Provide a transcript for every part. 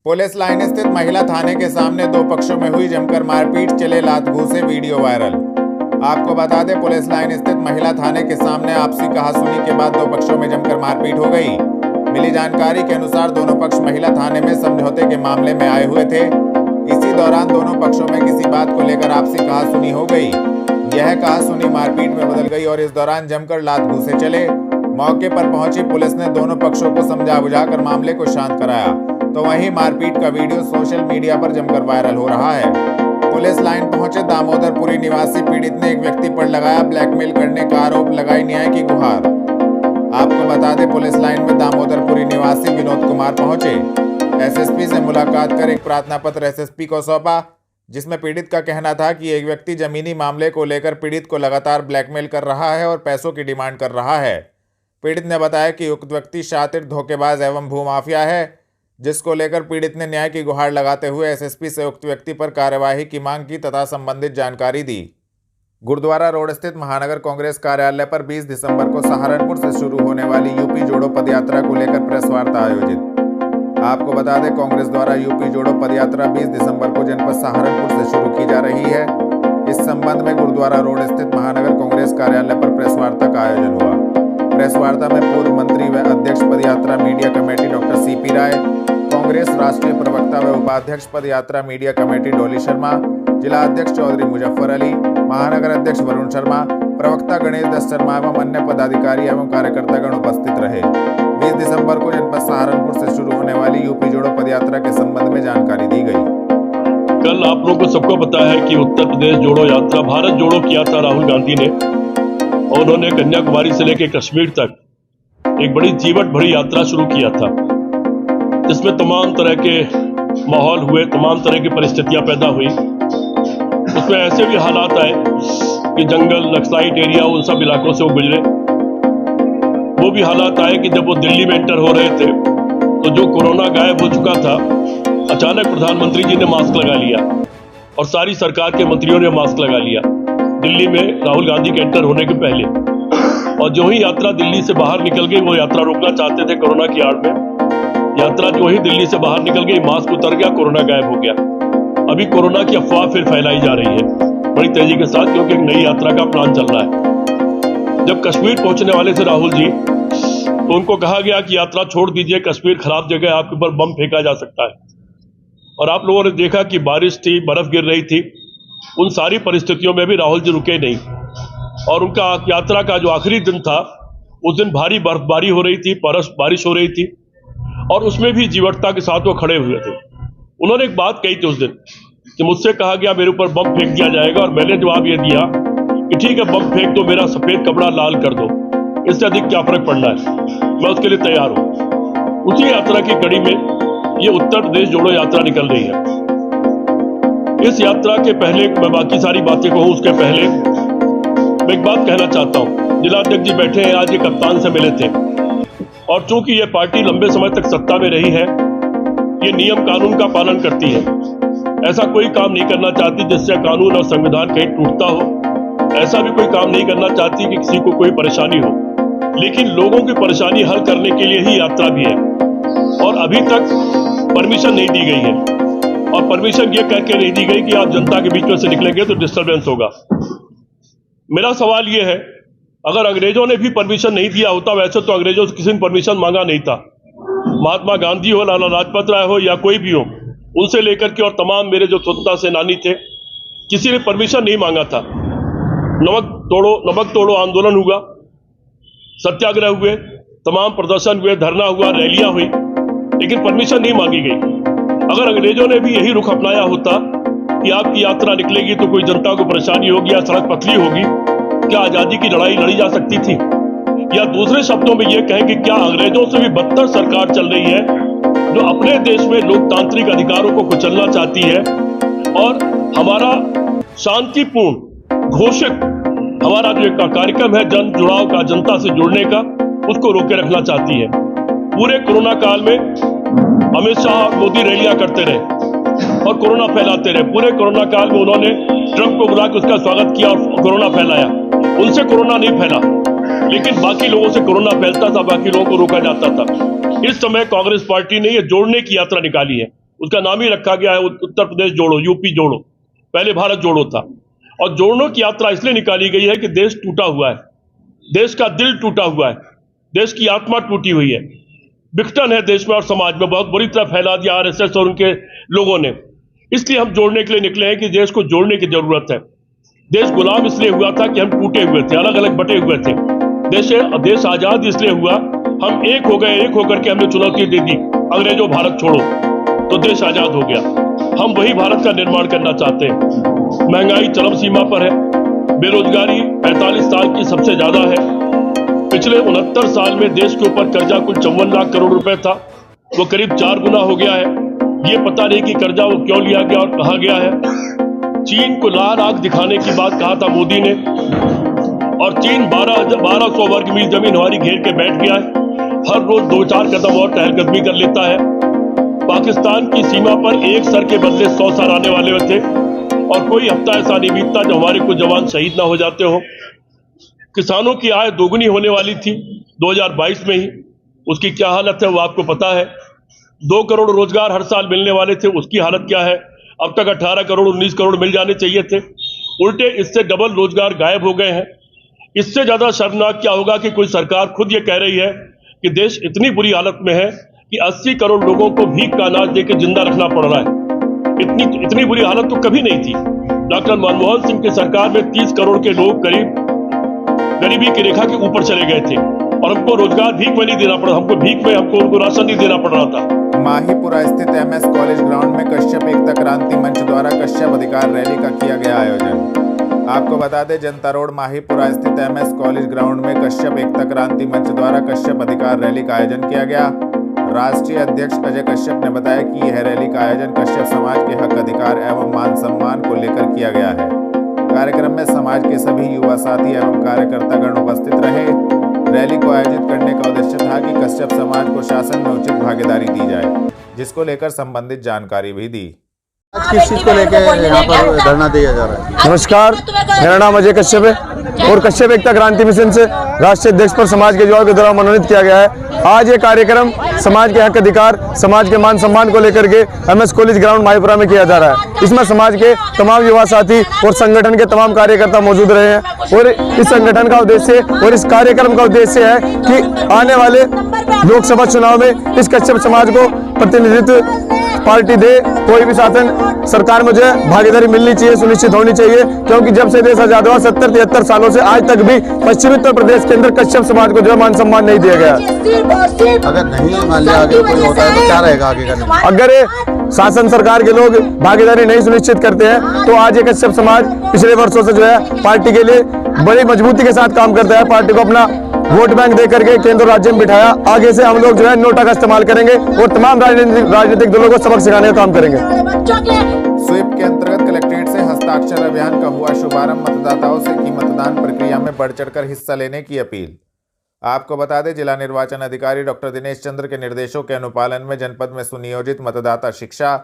Police line स्थित महिला थाने के सामने दो पक्षों में हुई जमकर मारपीट, चले लात घूंसे, वीडियो वायरल। आपको बता दें, पुलिस लाइन स्थित महिला थाने के सामने आपसी कहासुनी के बाद दो पक्षों में जमकर मारपीट हो गई। मिली जानकारी के अनुसार दोनों पक्ष महिला थाने में समझौते के मामले में आए हुए थे। इसी दौरान दोनों पक्षों में किसी बात को लेकर आपसी कहासुनी हो गई। यह कहासुनी मारपीट में बदल गई और इस दौरान जमकर लात घूंसे चले। मौके पर पहुंची पुलिस ने दोनों पक्षों को समझा बुझाकर मामले को शांत कराया, तो वहीं मारपीट का वीडियो सोशल मीडिया पर जमकर वायरल हो रहा है। पुलिस लाइन पहुंचे दामोदरपुरी निवासी पीड़ित ने एक व्यक्ति पर लगाया ब्लैकमेल करने का आरोप, लगाई न्याय की गुहार। आपको बता दें, पुलिस लाइन में दामोदरपुरी निवासी विनोद कुमार पहुंचे। एसएसपी से मुलाकात कर एक प्रार्थना पत्र एसएसपी को सौंपा, जिसमें पीड़ित का कहना था कि एक व्यक्ति जमीनी मामले को लेकर पीड़ित को लगातार ब्लैकमेल कर रहा है और पैसों की डिमांड कर रहा है। पीड़ित ने बताया कि उक्त व्यक्ति शातिर, धोखेबाज एवं भूमाफिया है, जिसको लेकर पीड़ित ने न्याय की गुहार लगाते हुए एसएसपी से उक्त व्यक्ति पर कार्यवाही की मांग की तथा संबंधित जानकारी दी। गुरुद्वारा रोड स्थित महानगर कांग्रेस कार्यालय पर 20 दिसंबर को सहारनपुर से शुरू होने वाली यूपी जोड़ो पदयात्रा को लेकर प्रेस वार्ता आयोजित। आपको बता दें, कांग्रेस द्वारा यूपी जोड़ो पदयात्रा 20 दिसंबर को जनपद सहारनपुर से शुरू की जा रही है। इस संबंध में गुरुद्वारा रोड स्थित महानगर कांग्रेस कार्यालय पर प्रेस वार्ता का आयोजन हुआ। प्रेस वार्ता में पूर्व मंत्री व अध्यक्ष पदयात्रा मीडिया कमेटी डॉक्टर सीपी राय, कांग्रेस राष्ट्रीय प्रवक्ता व उपाध्यक्ष पदयात्रा मीडिया कमेटी डोली शर्मा, जिला अध्यक्ष चौधरी मुजफ्फर अली, महानगर अध्यक्ष वरुण शर्मा, प्रवक्ता गणेश दत्त शर्मा एवं अन्य पदाधिकारी एवं कार्यकर्तागण उपस्थित रहे। 20 दिसंबर को जनपद सहारनपुर से शुरू होने वाली यूपी जोड़ो पदयात्रा के संबंध में जानकारी दी गई। कल आप लोगों को सबको पता है कि उत्तर प्रदेश जोड़ो यात्रा, भारत जोड़ो किया था राहुल गांधी ने, और उन्होंने कन्याकुमारी से लेकर कश्मीर तक एक बड़ी जीवट भरी यात्रा शुरू किया था, जिसमें तमाम तरह के माहौल हुए, तमाम तरह की परिस्थितियां पैदा हुई। उसमें ऐसे भी हालात आए कि जंगल, नक्सलाइट एरिया, उन सब इलाकों से वो गुजरे। वो भी हालात आए कि जब वो दिल्ली में एंटर हो रहे थे तो जो कोरोना गायब हो चुका था, अचानक प्रधानमंत्री जी ने मास्क लगा लिया और सारी सरकार के मंत्रियों ने मास्क लगा लिया दिल्ली में राहुल गांधी के एंटर होने के पहले। और जो ही यात्रा दिल्ली से बाहर निकल गई, वो यात्रा रोकना चाहते थे कोरोना की आड़ में। यात्रा जो ही दिल्ली से बाहर निकल गई, मास्क उतर गया, कोरोना गायब हो गया। अभी कोरोना की अफवाह फिर फैलाई जा रही है बड़ी तेजी के साथ, क्योंकि एक नई यात्रा का प्लान चल रहा है। जब कश्मीर पहुंचने वाले थे राहुल जी, तो उनको कहा गया कि यात्रा छोड़ दीजिए, कश्मीर खराब जगह है, आपके ऊपर बम फेंका जा सकता है। और आप लोगों ने देखा कि बारिश थी, बर्फ गिर रही थी, उन सारी परिस्थितियों में भी राहुल जी रुके नहीं। और उनका यात्रा का जो आखिरी दिन था, उस दिन भारी बर्फबारी हो रही थी, बारिश हो रही थी, और उसमें भी जीवटता के साथ वो खड़े हुए थे। उन्होंने एक बात कही थी उस दिन कि मुझसे कहा गया मेरे ऊपर बम फेंक दिया जाएगा, और मैंने जवाब ये दिया कि ठीक है, बम फेंक दो, मेरा सफेद कपड़ा लाल कर दो, इससे अधिक क्या फर्क पड़ना है, मैं उसके लिए तैयार हूं। उसी यात्रा की कड़ी में ये उत्तर प्रदेश जोड़ो यात्रा निकल रही है। इस यात्रा के पहले मैं बाकी सारी बातें कहूं, उसके पहले मैं एक बात कहना चाहता हूं। जिलाध्यक्ष जी बैठे हैं, आज ये कप्तान से मिले थे, और चूंकि ये पार्टी लंबे समय तक सत्ता में रही है, ये नियम कानून का पालन करती है, ऐसा कोई काम नहीं करना चाहती जिससे कानून और संविधान कहीं टूटता हो। ऐसा भी कोई काम नहीं करना चाहती कि किसी को कोई परेशानी हो, लेकिन लोगों की परेशानी हल करने के लिए ही यात्रा भी है। और अभी तक परमिशन नहीं दी गई है, और परमिशन ये कह के नहीं दी गई कि आप जनता के बीच में से निकलेंगे तो डिस्टर्बेंस होगा। मेरा सवाल ये है, अगर अंग्रेजों ने भी परमिशन नहीं दिया होता, वैसे तो अंग्रेजों से किसी ने परमिशन मांगा नहीं था। महात्मा गांधी हो, लाला लाजपत राय हो, या कोई भी हो, उनसे लेकर के और तमाम मेरे जो स्वतंत्रता सेनानी थे, किसी ने परमिशन नहीं मांगा था। नमक तोड़ो आंदोलन हुआ, सत्याग्रह हुए, तमाम प्रदर्शन हुए, धरना हुआ, रैलियां हुई, लेकिन परमिशन नहीं मांगी गई। अगर अंग्रेजों ने भी यही रुख अपनाया होता कि आपकी यात्रा निकलेगी तो कोई जनता को परेशानी होगी या सड़क पतली होगी, क्या आजादी की लड़ाई लड़ी जा सकती थी? या दूसरे शब्दों में यह कहें कि क्या अंग्रेजों से भी बदतर सरकार चल रही है, जो अपने देश में लोकतांत्रिक अधिकारों को कुचलना चाहती है, और हमारा शांतिपूर्ण घोषित हमारा जो एक कार्यक्रम है जन जुड़ाव का, जनता से जुड़ने का, उसको रोके रखना चाहती है। पूरे कोरोना काल में अमित शाह और मोदी रैलियां करते रहे और कोरोना फैलाते रहे। पूरे कोरोना काल में उन्होंने ट्रंप को बुला के उसका स्वागत किया और कोरोना फैलाया। उनसे कोरोना नहीं फैला, लेकिन बाकी लोगों से कोरोना फैलता था, बाकी लोगों को रोका जाता था। इस समय कांग्रेस पार्टी ने ये जोड़ने की यात्रा निकाली है। उसका नाम ही रखा गया है उत्तर प्रदेश जोड़ो, यूपी जोड़ो। पहले भारत जोड़ो था। और जोड़ों की यात्रा इसलिए निकाली गई है कि देश टूटा हुआ है, देश का दिल टूटा हुआ है, देश की आत्मा टूटी हुई है, विघटन है देश में और समाज में, बहुत बुरी तरह फैला दिया आरएसएस और उनके लोगों ने। इसलिए हम जोड़ने के लिए निकले हैं कि देश को जोड़ने की जरूरत है। देश गुलाम इसलिए हुआ था कि हम टूटे हुए थे, अलग अलग बटे हुए थे। देश आजाद इसलिए हुआ, हम एक हो गए, एक होकर के हमने चुनौती दे दी, अंग्रेजों भारत छोड़ो, तो देश आजाद हो गया। हम वही भारत का निर्माण करना चाहते हैं। महंगाई चरम सीमा पर है, बेरोजगारी 45 साल की सबसे ज्यादा है। पिछले 69 साल में देश के ऊपर कर्जा कुल 54 लाख करोड़ रुपए था, वो करीब 4 गुना हो गया है। ये पता नहीं कि कर्जा वो क्यों लिया गया और कहा गया है। चीन को लाल आंख दिखाने की बात कहा था मोदी ने, और चीन 1200 वर्ग मील जमीन हमारी घेर के बैठ गया है। हर रोज 2-4 कदम और टहलकदमी कर लेता है। पाकिस्तान की सीमा पर एक सर के बदले 100 सर आने वाले थे, और कोई हफ्ता ऐसा नहीं बीतता जब हमारे कुछ जवान शहीद ना हो जाते हो। किसानों की आय दोगुनी होने वाली थी 2022 में ही, उसकी क्या हालत है वो आपको पता है। 2 करोड़ रोजगार हर साल मिलने वाले थे, उसकी हालत क्या है। अब तक 18 करोड़ 19 करोड़ मिल जाने चाहिए थे, उल्टे इससे डबल रोजगार गायब हो गए हैं। इससे ज्यादा शर्मनाक क्या होगा कि कोई सरकार खुद ये कह रही है कि देश इतनी बुरी हालत में है कि 80 करोड़ लोगों को भीख का अनाज देकर जिंदा रखना पड़ रहा है। इतनी बुरी हालत तो कभी नहीं थी। डॉक्टर मनमोहन सिंह की सरकार में 30 करोड़ के लोग करीब गरीबी की रेखा के ऊपर चले गए थे, और हमको रोजगार भीख में नहीं देना पड़ा, हमको उनको राशन नहीं देना पड़ रहा था। माहीपुरा स्थित एमएस कॉलेज ग्राउंड में कश्यप एकता क्रांति मंच द्वारा कश्यप अधिकार रैली का किया गया आयोजन। आपको बता दें, जनता रोड माहीपुरा स्थित एमएस कॉलेज ग्राउंड में कश्यप एकता क्रांति मंच द्वारा कश्यप अधिकार रैली का आयोजन किया गया। राष्ट्रीय अध्यक्ष अजय कश्यप ने बताया कि यह रैली का आयोजन कश्यप समाज के हक अधिकार एवं मान सम्मान को लेकर किया गया है। कार्यक्रम में समाज के सभी युवा साथी एवं कार्यकर्तागण उपस्थित रहे। रैली को आयोजित करने का उद्देश्य था कि कश्यप समाज को शासन में उचित भागीदारी दी जाए, जिसको लेकर संबंधित जानकारी भी दी। आज किस चीज को लेकर यहाँ पर धरना दिया जा रहा है? नमस्कार, मेरा नाम अजय कश्यप है और कश्यप एकता क्रांति मिशन से राष्ट्रीय अध्यक्ष पर समाज के युवाओं के द्वारा मनोनीत किया गया है। आज ये कार्यक्रम समाज के हक अधिकार, समाज के मान सम्मान को लेकर के एमएस कॉलेज ग्राउंड माहीपुरा में किया जा रहा है। इसमें समाज के तमाम युवा साथी और संगठन के तमाम कार्यकर्ता मौजूद रहे हैं, और इस संगठन का उद्देश्य और इस कार्यक्रम का उद्देश्य है कि आने वाले लोकसभा चुनाव में इस कश्यप समाज को प्रतिनिधित्व पार्टी दे। कोई भी शासन सरकार में जो है भागीदारी मिलनी चाहिए, सुनिश्चित होनी चाहिए, क्योंकि जब से देश आजाद हुआ 70-73 सालों से आज तक भी पश्चिमी उत्तर प्रदेश के अंदर कश्यप समाज को जो है मान सम्मान नहीं दिया गया। अगर नहीं मान लिया आगे कोई होता है तो क्या रहेगा आगे का? अगर शासन सरकार के लोग भागीदारी नहीं सुनिश्चित करते हैं तो आज ये कश्यप समाज पिछले वर्षों से जो है पार्टी के लिए बड़ी मजबूती के साथ काम करता है। पार्टी को अपना वोट बैंक दे करके केंद्र राज्य में बिठाया। आगे से हम लोग जो है नोटा का इस्तेमाल करेंगे और तमाम राजनीतिक दलों को सबक सिखाने का काम करेंगे। स्वीप के अंतर्गत कलेक्ट्रेट से हस्ताक्षर अभियान का हुआ शुभारंभ। मतदाताओं से की मतदान प्रक्रिया में बढ़ चढ़कर हिस्सा लेने की अपील। आपको बता दें, जिला निर्वाचन अधिकारी डॉक्टर दिनेश चंद्र के निर्देशों के अनुपालन में जनपद में सुनियोजित मतदाता शिक्षा,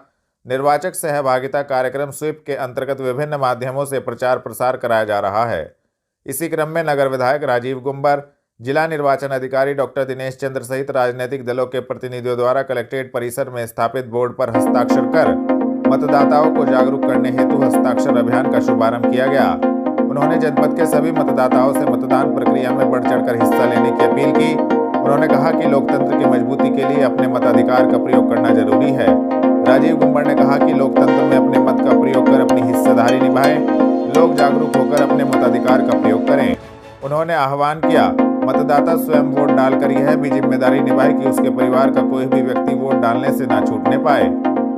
निर्वाचक सहभागिता कार्यक्रम स्वीप के अंतर्गत विभिन्न माध्यमों से प्रचार प्रसार कराया जा रहा है। इसी क्रम में नगर विधायक राजीव गुम्बर, जिला निर्वाचन अधिकारी डॉक्टर दिनेश चंद्र सहित राजनीतिक दलों के प्रतिनिधियों द्वारा कलेक्ट्रेट परिसर में स्थापित बोर्ड पर हस्ताक्षर कर मतदाताओं को जागरूक करने हेतु हस्ताक्षर अभियान का शुभारंभ किया गया। उन्होंने जनपद के सभी मतदाताओं से मतदान प्रक्रिया में बढ़ चढ़कर हिस्सा लेने की अपील की। उन्होंने कहा कि लोकतंत्र की मजबूती के लिए अपने मताधिकार का प्रयोग करना जरूरी है। राजीव गुम्बर ने कहा कि लोकतंत्र में अपने मत का प्रयोग कर अपनी हिस्सेदारी निभाएं, लोग जागरूक होकर अपने मताधिकार का प्रयोग करें। उन्होंने आह्वान किया, मतदाता स्वयं वोट डालकर यह भी जिम्मेदारी निभाए कि उसके परिवार का कोई भी व्यक्ति वोट डालने से ना छूटने पाए।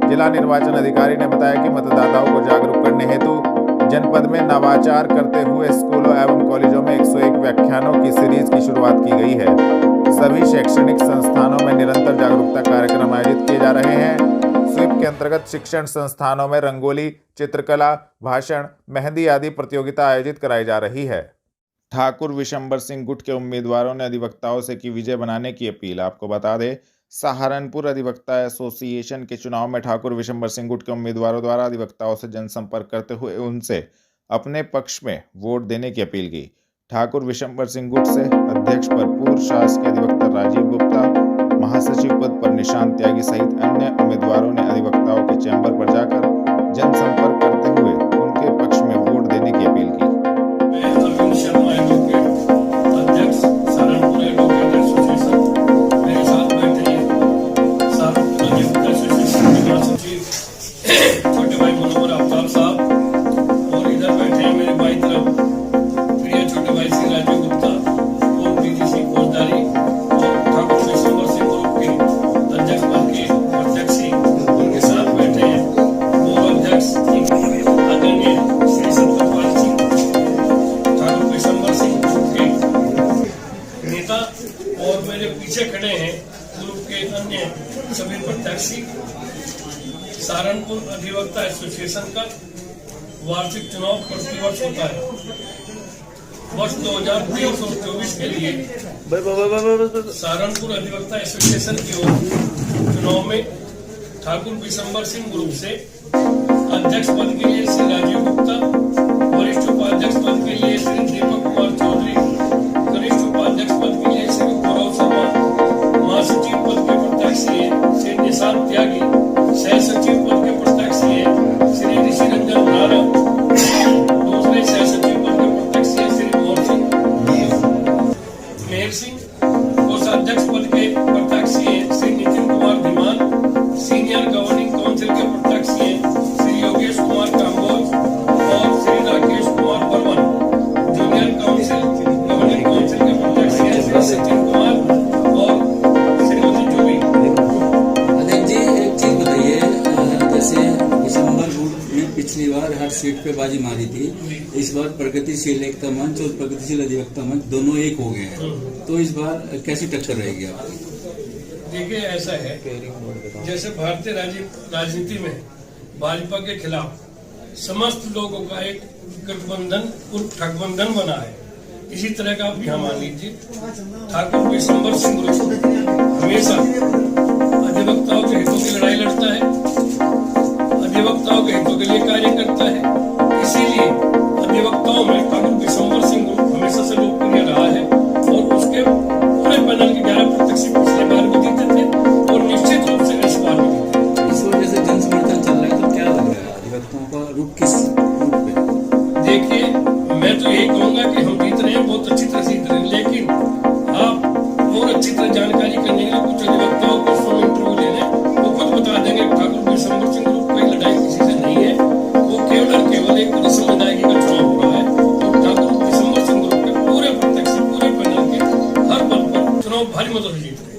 जिला निर्वाचन अधिकारी ने बताया कि मतदाताओं को जागरूक करने हेतु जनपद में नवाचार करते हुए स्कूलों एवं कॉलेजों में 101 व्याख्यानों की सीरीज की शुरुआत की गई है। सभी शैक्षणिक संस्थानों में निरंतर जागरूकता कार्यक्रम आयोजित किए जा रहे हैं। स्वीप के अंतर्गत शिक्षण संस्थानों में रंगोली, चित्रकला, भाषण, मेहंदी आदि प्रतियोगिता आयोजित कराई जा रही है। ठाकुर विशंबर सिंह गुट के उम्मीदवारों ने अधिवक्ताओं से की विजय बनाने की अपील। आपको बता दें, सहारनपुर अधिवक्ता एसोसिएशन के चुनाव में ठाकुर विशंबर सिंह गुट के उम्मीदवारों द्वारा अधिवक्ताओं से जनसंपर्क करते हुए उनसे अपने पक्ष में वोट देने की अपील की। ठाकुर विशंबर सिंह गुट से अध्यक्ष पर पूर्व शासकीय अधिवक्ता राजीव गुप्ता, महासचिव पद पर निशांत त्यागी सहित अन्य उम्मीदवारों ने अधिवक्ताओं के चैम्बर पर जाकर जनसंपर्क करते हुए उनके पक्ष में वोट देने की अपील की। मैं अरविंद शर्मा एडवोकेट, अध्यक्ष सहारनपुर एडवोकेट एसोसिएशन, मेरे साथ बैठे हैं सहारनपुर एडवोकेट एसोसिएशन के महासचिव छोटे भाई मनोहर आफ्ताब साहब, और इधर बैठे हैं मेरे बाई तरफ प्रिय छोटे भाई श्री राजीव गुप्ता और डीजीसी फौजदारी और ठाकुर विश्वंभर सिंह ग्रुप के अध्यक्ष पद के अध्यक्ष सिंह उनके साथ बैठे हैं और अध्यक्ष आदरणीय श्री सतपाल सिंह ठाकुर विश्वंभर सिंह ग्रुप के नेता, और मेरे पीछे खड़े हैं ग्रुप के अन्य सभी प्रत्याशी। सहारनपुर अधिवक्ता एसोसिएशन का वार्षिक चुनाव प्रतिवर्ष होता है। वर्ष 2023 और 24 के लिए सहारनपुर अधिवक्ता एसोसिएशन की ओर चुनाव में ठाकुर विश्वंभर सिंह ग्रुप से अध्यक्ष पद के लिए श्री राजीव गुप्ता, वरिष्ठ उपाध्यक्ष पद के लिए श्री दीपक कुमार चौधरी, कनिष्ठ उपाध्यक्ष पद के लिए श्री गौरव शर्मा, महासचिव पद के प्रत्याशी हैं श्री निशांत त्यागी, सह सचिव पद के प्रत्याशी हैं श्री ऋषि रंजन नारा, दूसरे सह सचिव पद के प्रत्याशी हैं श्री मोहन सिंह मेहर सिंह, कोषाध्यक्ष पद के प्रत्याशी हैं Shri Nitin Kumar Dhiman, senior governing council के प्रत्याशी हैं श्री योगेश कुमार काम्बोज और Shri Rakesh Kumar Barman, junior council governing council के प्रत्याशी हैं श्री सचिन कुमार और श्रीमती जूबी। अध्यक्ष जी, एक चीज बताइए, जैसे विश्वंभर ग्रुप ने पिछली बार हर सीट पे बाजी मारी थी, इस बार प्रगतिशील एकता मंच और प्रगतिशील अधिवक्ता मंच दोनों एक हो गए हैं, तो इस बार कैसी टक्कर रहेगी आपकी? देखिए, ऐसा है जैसे भारतीय राजनीति में भाजपा के खिलाफ समस्त लोगों का एक गठबंधन उर्फ ठगबंधन बना है, इसी तरह का आप यहाँ मान लीजिए। ठाकुर विश्वंभर सिंह ग्रुप हमेशा अधिवक्ताओं के हितों की लड़ाई लड़ता है, अधिवक्ताओं के हितों के लिए कार्य करता है, इसीलिए अधिवक्ताओं में ठाकुर विश्वंभर सिंह ग्रुप हमेशा से लोकप्रिय रहा है और उसके पूरे पैनल के 11 प्रत्याशी पिछले बार भी जीते थे और निश्चित रूप से इस बार भी जीते। इस वजह से जन समर्थन चल रहा है, तो क्या लग रहा है अधिवक्ताओं का रुख किस रूप पे? देखिए, मैं तो यही कहूंगा कि हम जीत रहे हैं, बहुत अच्छी तरह से जीत रहे हैं, लेकिन आप और अच्छी तरह जानकारी करने के लिए कुछ अधिवक्ताओं को स्वयं इंटरव्यू ले लें, वो खुद बता देंगे ठाकुर विश्वंभर सिंह ग्रुप की लड़ाई किसी से नहीं है, वो केवल और केवल एक परिश्रम विधायकी का चुनाव हो रहा है और ठाकुर विश्वंभर सिंह ग्रुप के पूरे प्रत्याशी पूरे पैनल के हर पद पर चुनाव भारी मदद से जीत रहे हैं।